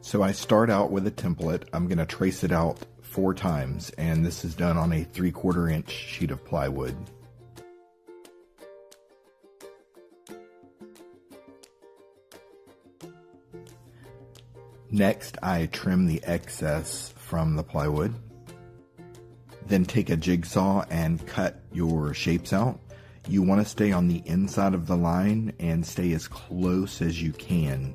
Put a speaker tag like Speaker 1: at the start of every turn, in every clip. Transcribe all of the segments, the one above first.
Speaker 1: So I start out with a template. I'm going to trace it out 4 times, and this is done on a 3/4 inch sheet of plywood. Next, I trim the excess from the plywood. Then take a jigsaw and cut your shapes out. You want to stay on the inside of the line and stay as close as you can.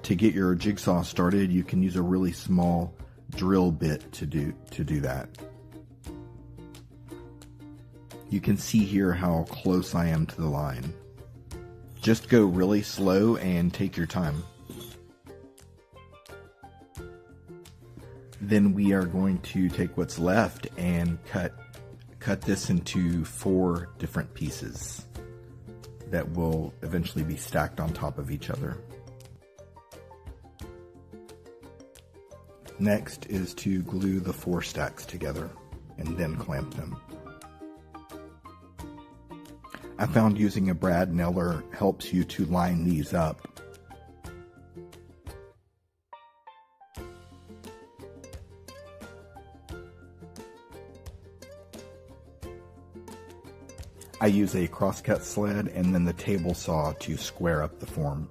Speaker 1: To get your jigsaw started, you can use a really small drill bit to do that. You can see here how close I am to the line. Just go really slow and take your time. Then we are going to take what's left and cut this into 4 different pieces that will eventually be stacked on top of each other. Next is to glue the 4 stacks together and then clamp them. I found using a brad nailer helps you to line these up. I use a crosscut sled and then the table saw to square up the form.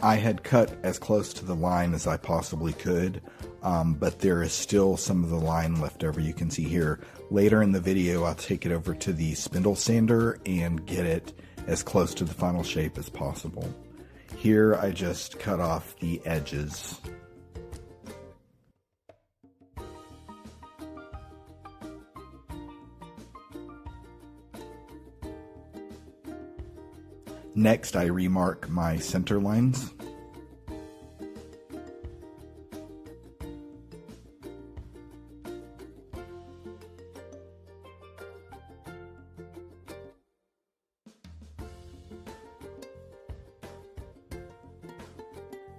Speaker 1: I had cut as close to the line as I possibly could, but there is still some of the line left over. You can see here. Later in the video, I'll take it over to the spindle sander and get it as close to the final shape as possible. Here, I just cut off the edges. Next, I remark my center lines.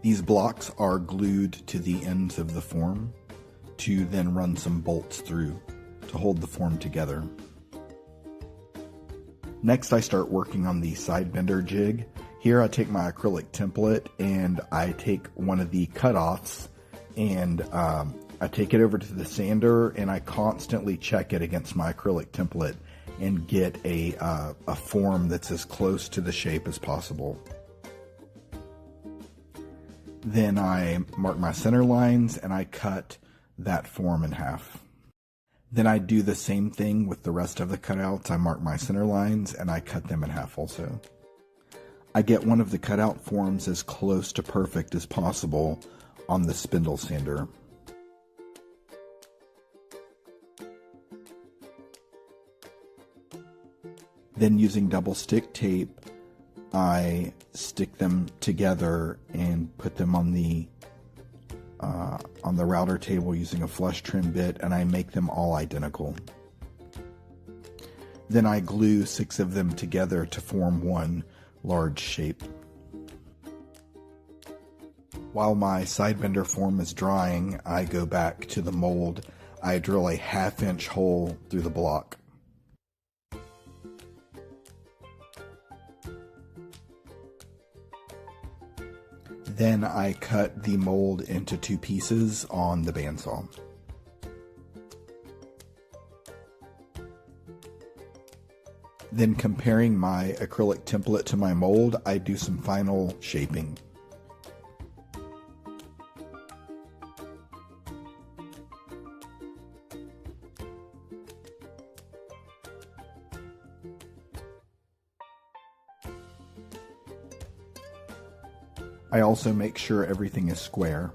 Speaker 1: These blocks are glued to the ends of the form to then run some bolts through to hold the form together. Next, I start working on the side bender jig. Here I take my acrylic template and I take one of the cutoffs and I take it over to the sander and I constantly check it against my acrylic template and get a form that's as close to the shape as possible. Then I mark my center lines and I cut that form in half. Then I do the same thing with the rest of the cutouts. I mark my center lines and I cut them in half also. I get one of the cutout forms as close to perfect as possible on the spindle sander. Then using double stick tape, I stick them together and put them on the router table using a flush trim bit, and I make them all identical. Then I glue 6 of them together to form one large shape. While my side bender form is drying, I go back to the mold. I drill a 1/2 inch hole through the block. Then I cut the mold into 2 pieces on the bandsaw. Then comparing my acrylic template to my mold, I do some final shaping. I also make sure everything is square.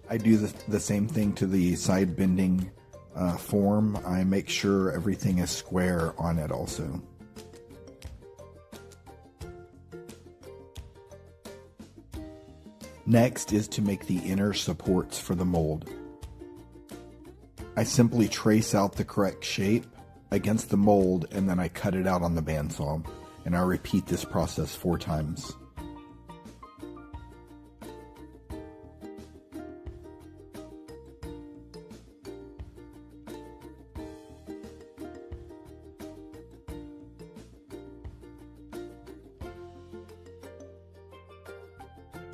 Speaker 1: I do the same thing to the side bending form. I make sure everything is square on it also. Next is to make the inner supports for the mold. I simply trace out the correct shape against the mold and then I cut it out on the bandsaw, and I repeat this process 4 times.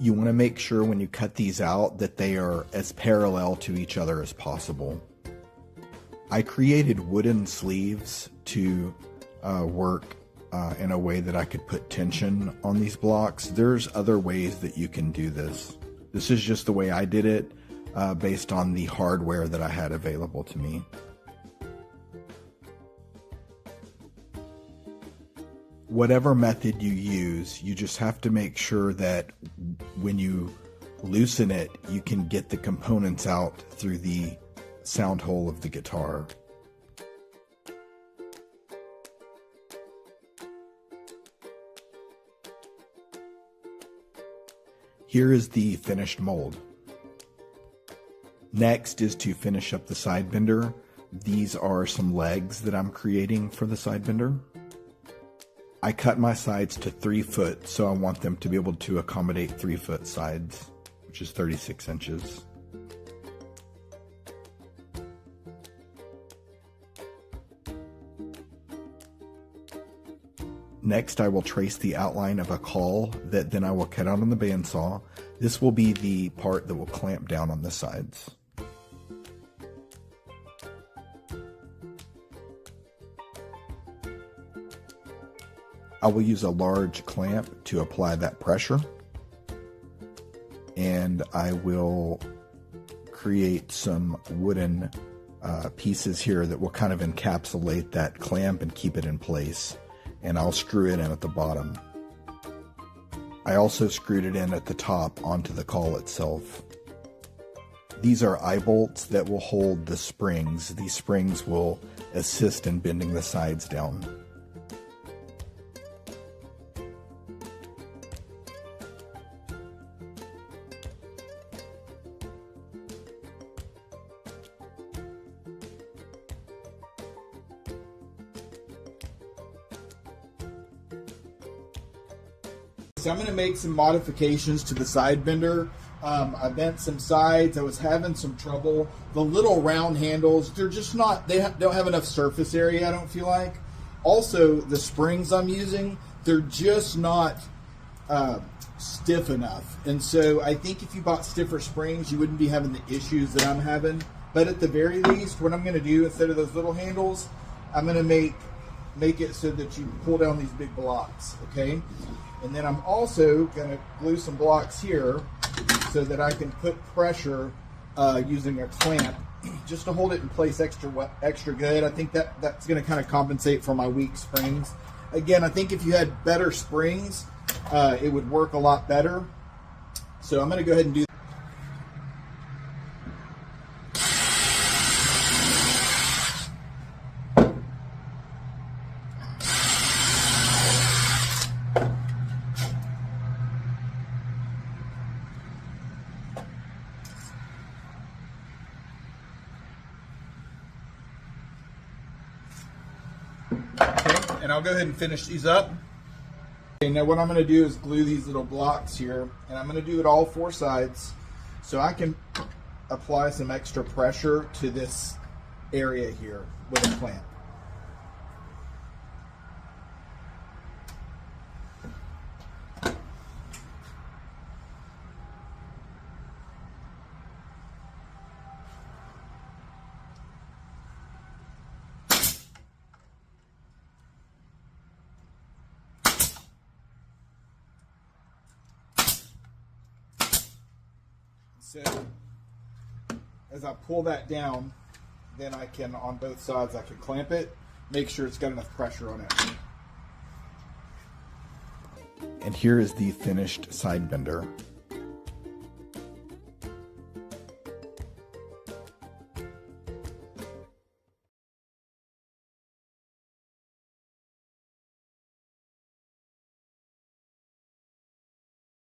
Speaker 1: You want to make sure when you cut these out that they are as parallel to each other as possible. I created wooden sleeves to work in a way that I could put tension on these blocks. There's other ways that you can do this. This is just the way I did it based on the hardware that I had available to me. Whatever method you use, you just have to make sure that when you loosen it, you can get the components out through the sound hole of the guitar. Here is the finished mold. Next is to finish up the side bender. These are some legs that I'm creating for the side bender. I cut my sides to 3 foot, so I want them to be able to accommodate 3 foot sides, which is 36 inches. Next, I will trace the outline of a caul that then I will cut out on the bandsaw. This will be the part that will clamp down on the sides. I will use a large clamp to apply that pressure, and I will create some wooden pieces here that will kind of encapsulate that clamp and keep it in place, and I'll screw it in at the bottom. I also screwed it in at the top onto the caul itself. These are eye bolts that will hold the springs. These springs will assist in bending the sides down.
Speaker 2: So I'm going to make some modifications to the side bender. I bent some sides. I was having some trouble. The little round handles, they're just not, don't have enough surface area, I don't feel like. Also, the springs I'm using, they're just not stiff enough. And so I think if you bought stiffer springs, you wouldn't be having the issues that I'm having. But at the very least, what I'm going to do, instead of those little handles, I'm going to make it so that you pull down these big blocks, okay? And then I'm also going to glue some blocks here so that I can put pressure using a clamp just to hold it in place extra good. I think that's going to kind of compensate for my weak springs. Again, I think if you had better springs, it would work a lot better. So I'm going to go ahead and do and I'll go ahead and finish these up. Okay, now what I'm going to do is glue these little blocks here, and I'm going to do it all 4 sides so I can apply some extra pressure to this area here with a clamp. So as I pull that down, then I can, on both sides, I can clamp it, make sure it's got enough pressure on it.
Speaker 1: And here is the finished side bender.